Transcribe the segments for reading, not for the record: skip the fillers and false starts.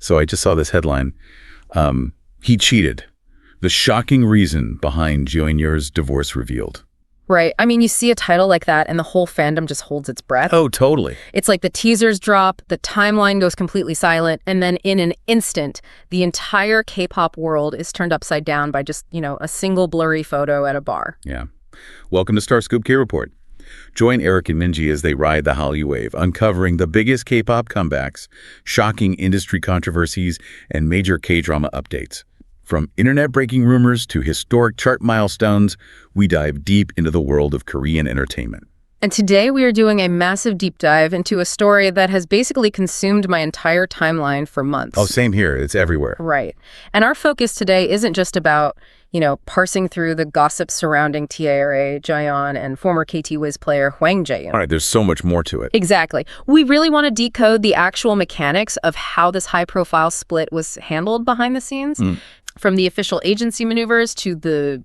So I just saw this headline. He cheated. The shocking reason behind Jeonyeor's divorce revealed. Right. I mean, you see a title like that and the whole fandom just holds its breath. Oh, totally. It's like the teasers drop, the timeline goes completely silent, and then in an instant, the entire K-pop world is turned upside down by just, a single blurry photo at a bar. Yeah. Welcome to StarScope K-Report. Join Eric and Minji as they ride the Hallyu wave, uncovering the biggest K-pop comebacks, shocking industry controversies, and major K-drama updates. From internet-breaking rumors to historic chart milestones, we dive deep into the world of Korean entertainment. And today we are doing a massive deep dive into a story that has basically consumed my entire timeline for months. Oh, same here. It's everywhere. Right. And our focus today isn't just about, parsing through the gossip surrounding T-ara Jiyeon and former KT Wiz player Hwang Jae-gyun. All right, there's so much more to it. Exactly. We really want to decode the actual mechanics of how this high-profile split was handled behind the scenes, from the official agency maneuvers to the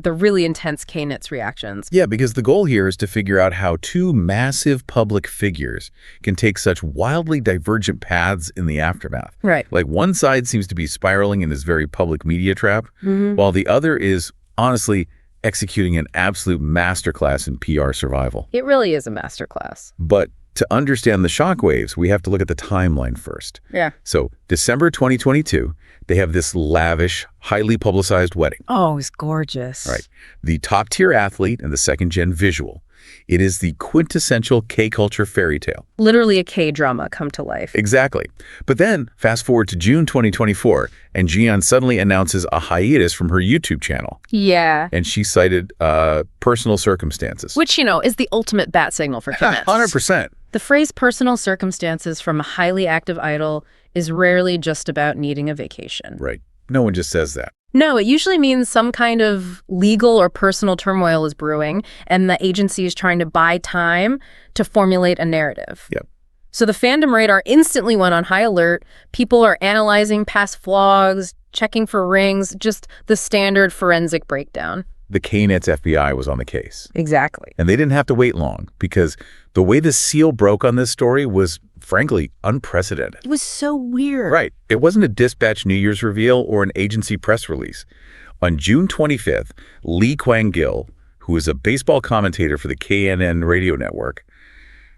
really intense K-netz reactions. Yeah, because the goal here is to figure out how two massive public figures can take such wildly divergent paths in the aftermath. Right. Like one side seems to be spiraling in this very public media trap, while the other is, honestly, executing an absolute masterclass in PR survival. It really is a masterclass. But to understand the shockwaves, we have to look at the timeline first. Yeah. So December 2022, they have this lavish, highly publicized wedding. Oh, it's gorgeous. Right. The top-tier athlete and the second-gen visual. It is the quintessential K-culture fairy tale. Literally a K-drama come to life. Exactly. But then, fast forward to June 2024, and Jiyeon suddenly announces a hiatus from her YouTube channel. Yeah. And she cited personal circumstances. Which, is the ultimate bat signal for K-netz. 100%. The phrase personal circumstances from a highly active idol is rarely just about needing a vacation. Right. No one just says that. No, it usually means some kind of legal or personal turmoil is brewing, and the agency is trying to buy time to formulate a narrative. Yep. So the fandom radar instantly went on high alert. People are analyzing past vlogs, checking for rings, just the standard forensic breakdown. The K-netz FBI was on the case. Exactly. And they didn't have to wait long, because the way the seal broke on this story was, frankly, unprecedented. It was so weird. Right. It wasn't a Dispatch New Year's reveal or an agency press release. On June 25th, Lee Kwang-gil, who is a baseball commentator for the KNN radio network,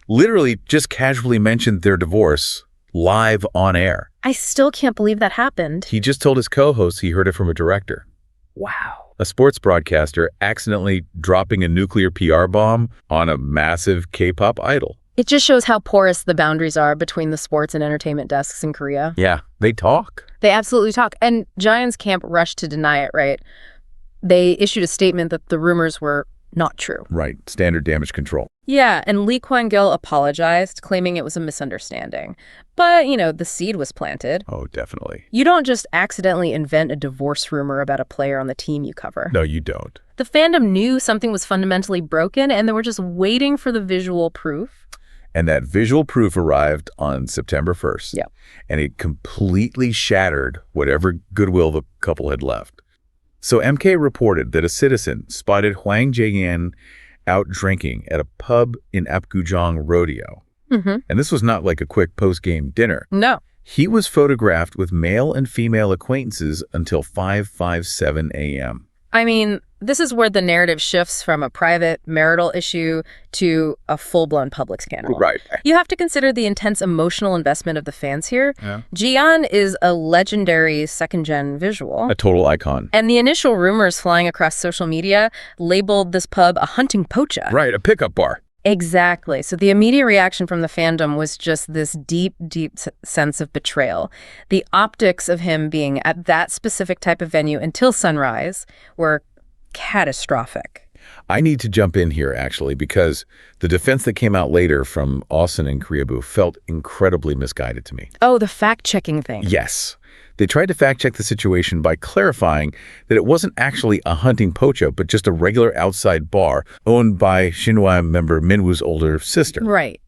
literally just casually mentioned their divorce live on air. I still can't believe that happened. He just told his co-hosts he heard it from a director. Wow. A sports broadcaster accidentally dropping a nuclear PR bomb on a massive K-pop idol. It just shows how porous the boundaries are between the sports and entertainment desks in Korea. Yeah, they talk. They absolutely talk. And Jaehyun's camp rushed to deny it, right? They issued a statement that the rumors were not true. Right, standard damage control. Yeah, and Lee Kwang-gil apologized, claiming it was a misunderstanding. But, the seed was planted. Oh, definitely. You don't just accidentally invent a divorce rumor about a player on the team you cover. No, you don't. The fandom knew something was fundamentally broken, and they were just waiting for the visual proof. And that visual proof arrived on September 1st. Yeah. And it completely shattered whatever goodwill the couple had left. So MK reported that a citizen spotted Hwang Jae-gyun out drinking at a pub in Apgujeong rodeo. And this was not like a quick post-game dinner. No. He was photographed with male and female acquaintances until 5:57 a.m. I mean, this is where the narrative shifts from a private marital issue to a full-blown public scandal. Right. You have to consider the intense emotional investment of the fans here. Yeah. Jiyeon is a legendary second-gen visual. A total icon. And the initial rumors flying across social media labeled this pub a hunting pocha. Right, a pickup bar. Exactly. So the immediate reaction from the fandom was just this deep, deep sense of betrayal. The optics of him being at that specific type of venue until sunrise were catastrophic. I need to jump in here, actually, because the defense that came out later from OSEN and Koreabu felt incredibly misguided to me. Oh, the fact-checking thing. Yes. They tried to fact-check the situation by clarifying that it wasn't actually a hunting pocha, but just a regular outside bar owned by Shinhwa member Minwoo's older sister. Right.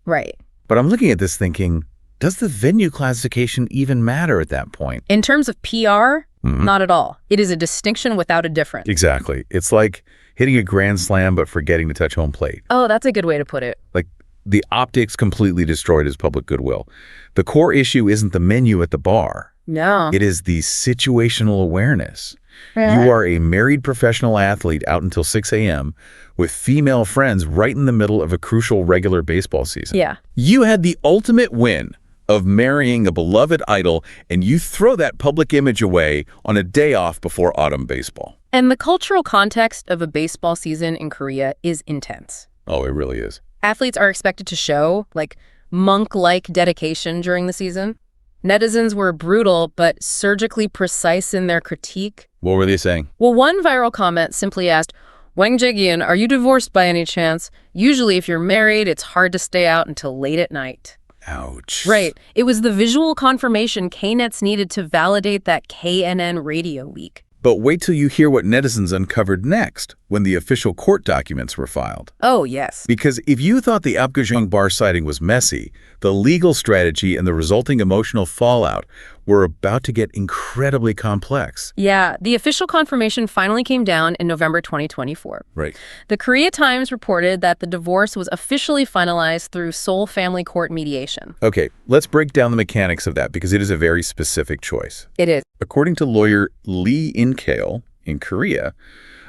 But I'm looking at this thinking, does the venue classification even matter at that point? In terms of PR, not at all. It is a distinction without a difference. Exactly. It's like hitting a grand slam but forgetting to touch home plate. Oh, that's a good way to put it. Like, The optics completely destroyed his public goodwill. The core issue isn't the menu at the bar. No. It is the situational awareness. You are a married professional athlete out until 6 a.m. with female friends right in the middle of a crucial regular baseball season. Yeah. You had the ultimate win of marrying a beloved idol, and you throw that public image away on a day off before autumn baseball. And the cultural context of a baseball season in Korea is intense. Oh, it really is. Athletes are expected to show, like, monk-like dedication during the season. Netizens were brutal but surgically precise in their critique. What were they saying? Well, one viral comment simply asked, "Hwang Jae-gyun, are you divorced by any chance? Usually if you're married, it's hard to stay out until late at night." Ouch. Right. It was the visual confirmation K-netz needed to validate that KNN radio leak. But wait till you hear what netizens uncovered next when the official court documents were filed. Oh, yes. Because if you thought the Apgujeong bar sighting was messy, the legal strategy and the resulting emotional fallout were about to get incredibly complex. Yeah, the official confirmation finally came down in November 2024. Right. The Korea Times reported that the divorce was officially finalized through Seoul Family Court mediation. Okay, let's break down the mechanics of that because it is a very specific choice. It is. According to lawyer Lee Kwang-gil in Korea,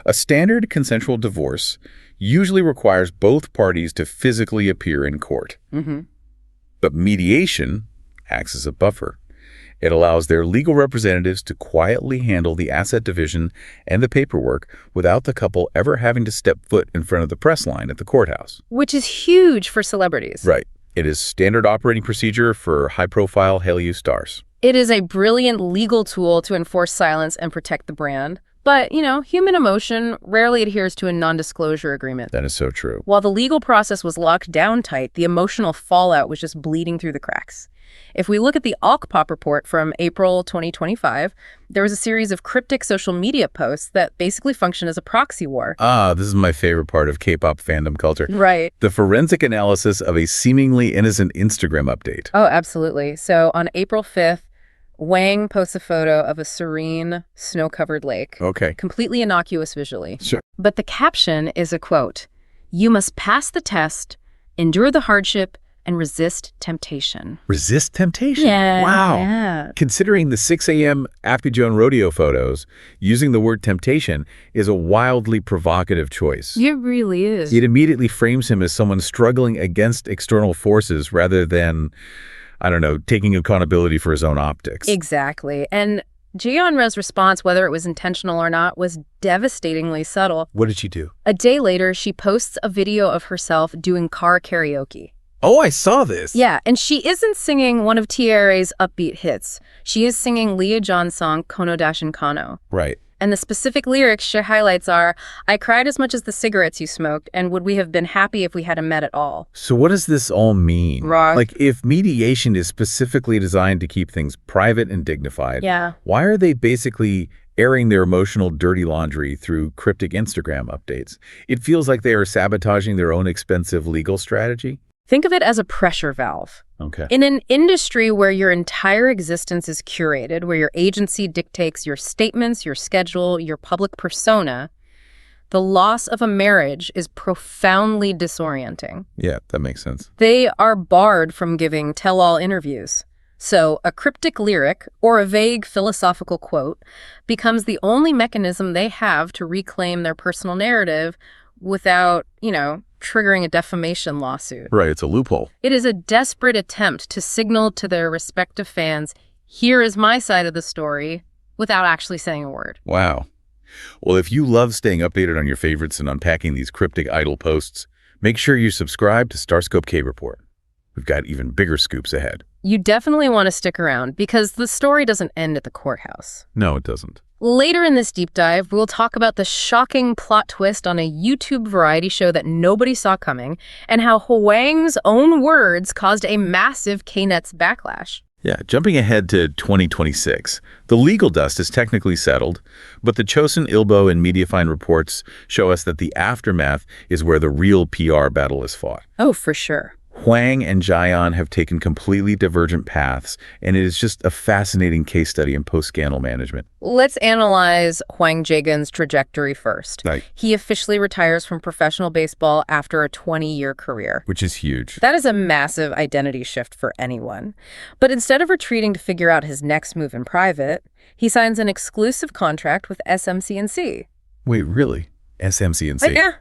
a standard consensual divorce usually requires both parties to physically appear in court. But mediation acts as a buffer. It allows their legal representatives to quietly handle the asset division and the paperwork without the couple ever having to step foot in front of the press line at the courthouse. Which is huge for celebrities. Right. It is standard operating procedure for high-profile Hallyu stars. It is a brilliant legal tool to enforce silence and protect the brand. But, human emotion rarely adheres to a non-disclosure agreement. That is so true. While the legal process was locked down tight, the emotional fallout was just bleeding through the cracks. If we look at the Kpop report from April 2025, there was a series of cryptic social media posts that basically function as a proxy war. This is my favorite part of K-pop fandom culture. Right. The forensic analysis of a seemingly innocent Instagram update. Oh, absolutely. So on April 5th, Wang posts a photo of a serene, snow-covered lake. Okay. Completely innocuous visually. Sure. But the caption is a quote, "You must pass the test, endure the hardship, and resist temptation." Resist temptation? Yeah. Wow. Yeah. Considering the 6 a.m. Apgujeong rodeo photos, using the word temptation is a wildly provocative choice. It really is. It immediately frames him as someone struggling against external forces rather than, taking accountability for his own optics. Exactly. And Jiyeon's response, whether it was intentional or not, was devastatingly subtle. What did she do? A day later, she posts a video of herself doing car karaoke. Oh, I saw this. Yeah, and she isn't singing one of T-ara's upbeat hits. She is singing Lee Kwang-gil's song Kono Dashin Kano. Right. And the specific lyrics she highlights are, "I cried as much as the cigarettes you smoked, and would we have been happy if we hadn't met at all?" So what does this all mean? Right. Like, if mediation is specifically designed to keep things private and dignified, Yeah. why are they basically airing their emotional dirty laundry through cryptic Instagram updates? It feels like they are sabotaging their own expensive legal strategy. Think of it as a pressure valve. Okay. In an industry where your entire existence is curated, where your agency dictates your statements, your schedule, your public persona, the loss of a marriage is profoundly disorienting. Yeah, that makes sense. They are barred from giving tell-all interviews. So a cryptic lyric or a vague philosophical quote becomes the only mechanism they have to reclaim their personal narrative without, triggering a defamation lawsuit. Right, it's a loophole. It is a desperate attempt to signal to their respective fans, here is my side of the story, without actually saying a word. Wow. Well, if you love staying updated on your favorites and unpacking these cryptic idol posts, make sure you subscribe to StarScope K-Report. We've got even bigger scoops ahead. You definitely want to stick around because the story doesn't end at the courthouse. No, it doesn't. Later in this deep dive, we'll talk about the shocking plot twist on a YouTube variety show that nobody saw coming and how Hwang's own words caused a massive K-netz backlash. Yeah, jumping ahead to 2026, the legal dust is technically settled, but the Chosun Ilbo and Mediafine reports show us that the aftermath is where the real PR battle is fought. Oh, for sure. Hwang and Jaeyeon have taken completely divergent paths, and it is just a fascinating case study in post-scandal management. Let's analyze Hwang Jae-gyun's trajectory first. Right. He officially retires from professional baseball after a 20-year career. Which is huge. That is a massive identity shift for anyone. But instead of retreating to figure out his next move in private, he signs an exclusive contract with SMCNC. Wait, really? SMCNC? Yeah.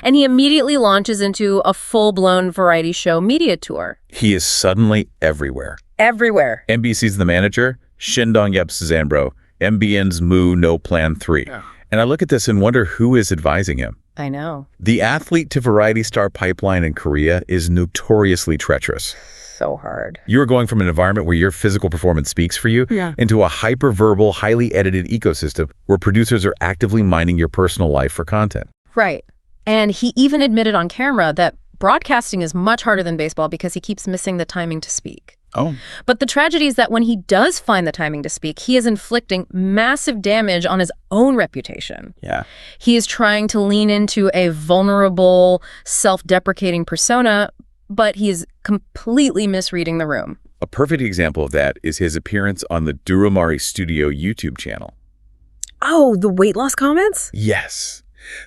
And he immediately launches into a full-blown variety show media tour. He is suddenly everywhere. Everywhere. MBC's The Manager, Shindong Yep Suzanbro, MBN's Moo No Plan 3. Yeah. And I look at this and wonder who is advising him. I know. The athlete-to-variety star pipeline in Korea is notoriously treacherous. So hard. You are going from an environment where your physical performance speaks for you into a hyper-verbal, highly edited ecosystem where producers are actively mining your personal life for content. Right. And he even admitted on camera that broadcasting is much harder than baseball because he keeps missing the timing to speak. Oh. But the tragedy is that when he does find the timing to speak, he is inflicting massive damage on his own reputation. Yeah. He is trying to lean into a vulnerable, self-deprecating persona, but he is completely misreading the room. A perfect example of that is his appearance on the Durumari Studio YouTube channel. Oh, the weight loss comments? Yes.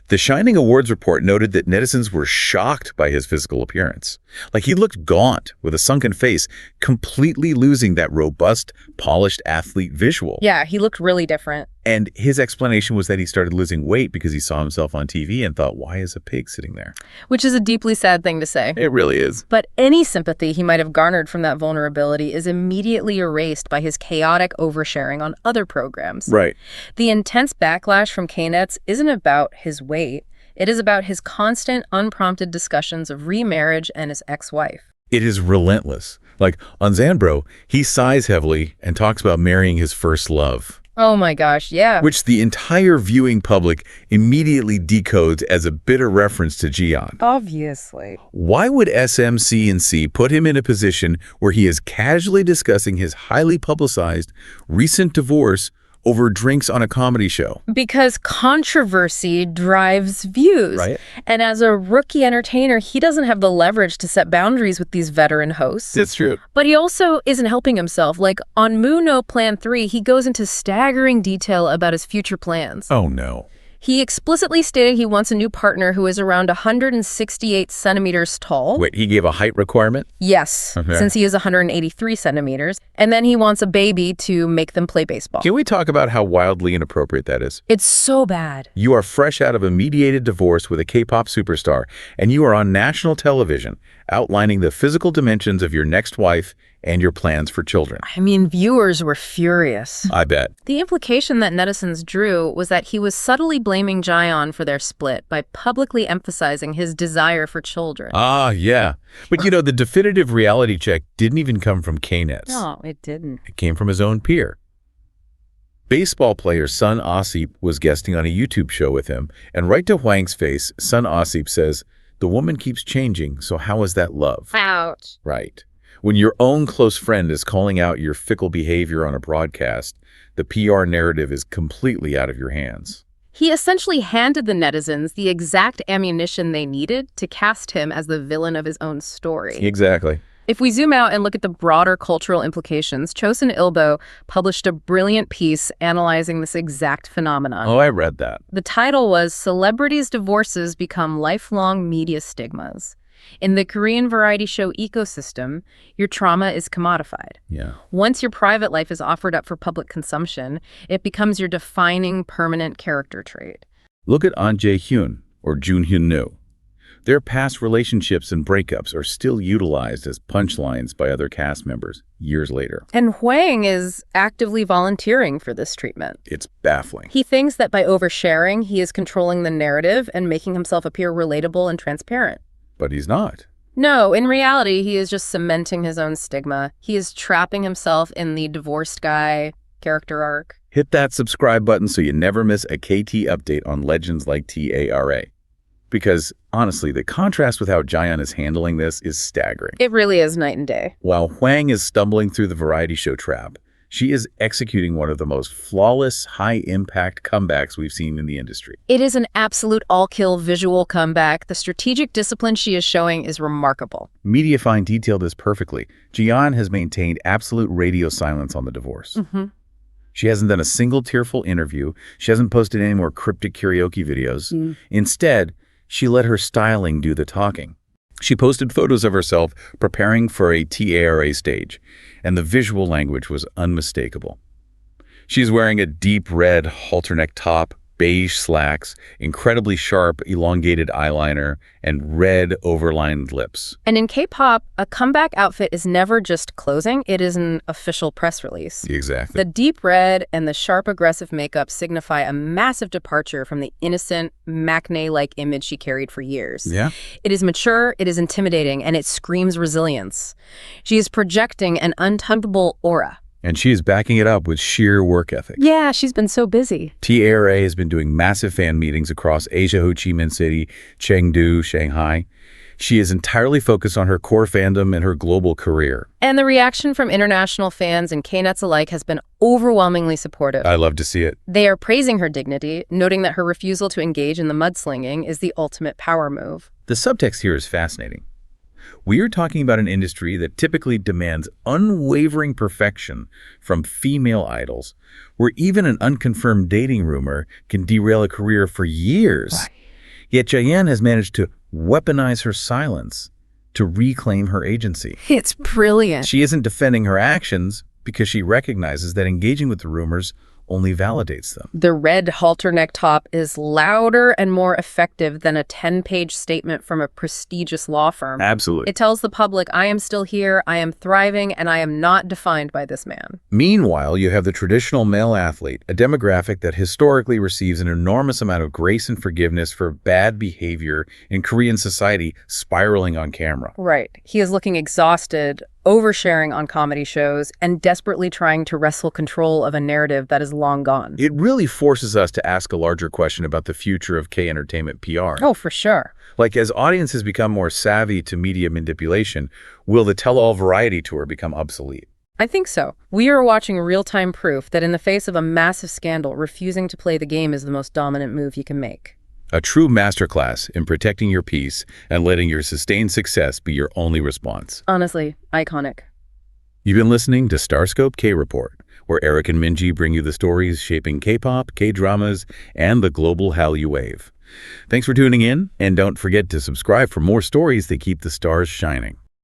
The Shining Awards report noted that netizens were shocked by his physical appearance. Like, he looked gaunt with a sunken face, completely losing that robust, polished athlete visual. Yeah, he looked really different. And his explanation was that he started losing weight because he saw himself on TV and thought, why is a pig sitting there? Which is a deeply sad thing to say. It really is. But any sympathy he might have garnered from that vulnerability is immediately erased by his chaotic oversharing on other programs. Right. The intense backlash from K-netz isn't about his weight. It is about his constant, unprompted discussions of remarriage and his ex-wife. It is relentless. Like, on Zanbro, he sighs heavily and talks about marrying his first love. Oh my gosh, yeah. Which the entire viewing public immediately decodes as a bitter reference to Jiyeon. Obviously. Why would SMCNC put him in a position where he is casually discussing his highly publicized recent divorce over drinks on a comedy show? Because controversy drives views. Right. And as a rookie entertainer, he doesn't have the leverage to set boundaries with these veteran hosts. That's true. But he also isn't helping himself. Like, on Moo No Plan 3, he goes into staggering detail about his future plans. Oh, no. He explicitly stated he wants a new partner who is around 168 centimeters tall. Wait, he gave a height requirement? Yes, Okay. since he is 183 centimeters. And then he wants a baby to make them play baseball. Can we talk about how wildly inappropriate that is? It's so bad. You are fresh out of a mediated divorce with a K-pop superstar, and you are on national television outlining the physical dimensions of your next wife and your plans for children. I mean, viewers were furious. I bet. The implication that netizens drew was that he was subtly blaming Jaeyeon for their split by publicly emphasizing his desire for children. Ah, yeah. But you know, the definitive reality check didn't even come from K-netz. No, it didn't. It came from his own peer. Baseball player Sun Osip was guesting on a YouTube show with him, and right to Hwang's face, Sun Osip says, "The woman keeps changing, so how is that love?" Ouch. Right. When your own close friend is calling out your fickle behavior on a broadcast, the PR narrative is completely out of your hands. He essentially handed the netizens the exact ammunition they needed to cast him as the villain of his own story. Exactly. If we zoom out and look at the broader cultural implications, Chosun Ilbo published a brilliant piece analyzing this exact phenomenon. Oh, I read that. The title was "Celebrities' Divorces Become Lifelong Media Stigmas." In the Korean variety show ecosystem, your trauma is commodified. Yeah. Once your private life is offered up for public consumption, it becomes your defining permanent character trait. Look at Hwang Jae-gyun or Jun Hyun-woo. Their past relationships and breakups are still utilized as punchlines by other cast members years later. And Hwang is actively volunteering for this treatment. It's baffling. He thinks that by oversharing, he is controlling the narrative and making himself appear relatable and transparent. But he's not. No, in reality, he is just cementing his own stigma. He is trapping himself in the divorced guy character arc. Hit that subscribe button so you never miss a KT update on legends like T-ara. Because, honestly, the contrast with how Jaeyeon is handling this is staggering. It really is night and day. While Hwang is stumbling through the variety show trap, She is executing one of the most flawless, high-impact comebacks we've seen in the industry. It is an absolute all-kill visual comeback. The strategic discipline she is showing is remarkable. Mediafine detailed this perfectly. Jiyeon has maintained absolute radio silence on the divorce. She hasn't done a single tearful interview. She hasn't posted any more cryptic karaoke videos. Instead, she let her styling do the talking. She posted photos of herself preparing for a T-ara stage, and the visual language was unmistakable. She's wearing a deep red halter-neck top, beige slacks, incredibly sharp, elongated eyeliner, and red overlined lips. And in K-pop, a comeback outfit is never just clothing, it is an official press release. Exactly. The deep red and the sharp, aggressive makeup signify a massive departure from the innocent, maknae-like image she carried for years. Yeah. It is mature, it is intimidating, and it screams resilience. She is projecting an untouchable aura. And she is backing it up with sheer work ethic. Yeah, she's been so busy. T-ara has been doing massive fan meetings across Asia, Ho Chi Minh City, Chengdu, Shanghai. She is entirely focused on her core fandom and her global career. And the reaction from international fans and K-netz alike has been overwhelmingly supportive. I love to see it. They are praising her dignity, noting that her refusal to engage in the mudslinging is the ultimate power move. The subtext here is fascinating. We are talking about an industry that typically demands unwavering perfection from female idols, where even an unconfirmed dating rumor can derail a career for years. Right. Yet Jiyeon has managed to weaponize her silence to reclaim her agency. It's brilliant. She isn't defending her actions because she recognizes that engaging with the rumors only validates them. The red halter-neck top is louder and more effective than a 10-page statement from a prestigious law firm. Absolutely. It tells the public, I am still here, I am thriving, and I am not defined by this man. Meanwhile, you have the traditional male athlete, a demographic that historically receives an enormous amount of grace and forgiveness for bad behavior in Korean society, spiraling on camera. Right. He is looking exhausted, oversharing on comedy shows, and desperately trying to wrestle control of a narrative that is long gone. It really forces us to ask a larger question about the future of K-entertainment PR. Oh, for sure. Like, as audiences become more savvy to media manipulation, will the tell-all variety tour become obsolete? I think so. We are watching real-time proof that in the face of a massive scandal, refusing to play the game is the most dominant move you can make. A true masterclass in protecting your peace and letting your sustained success be your only response. Honestly, iconic. You've been listening to StarScope K-Report, where Eric and Minji bring you the stories shaping K-pop, K-dramas, and the global Hallyu wave. Thanks for tuning in, and don't forget to subscribe for more stories that keep the stars shining.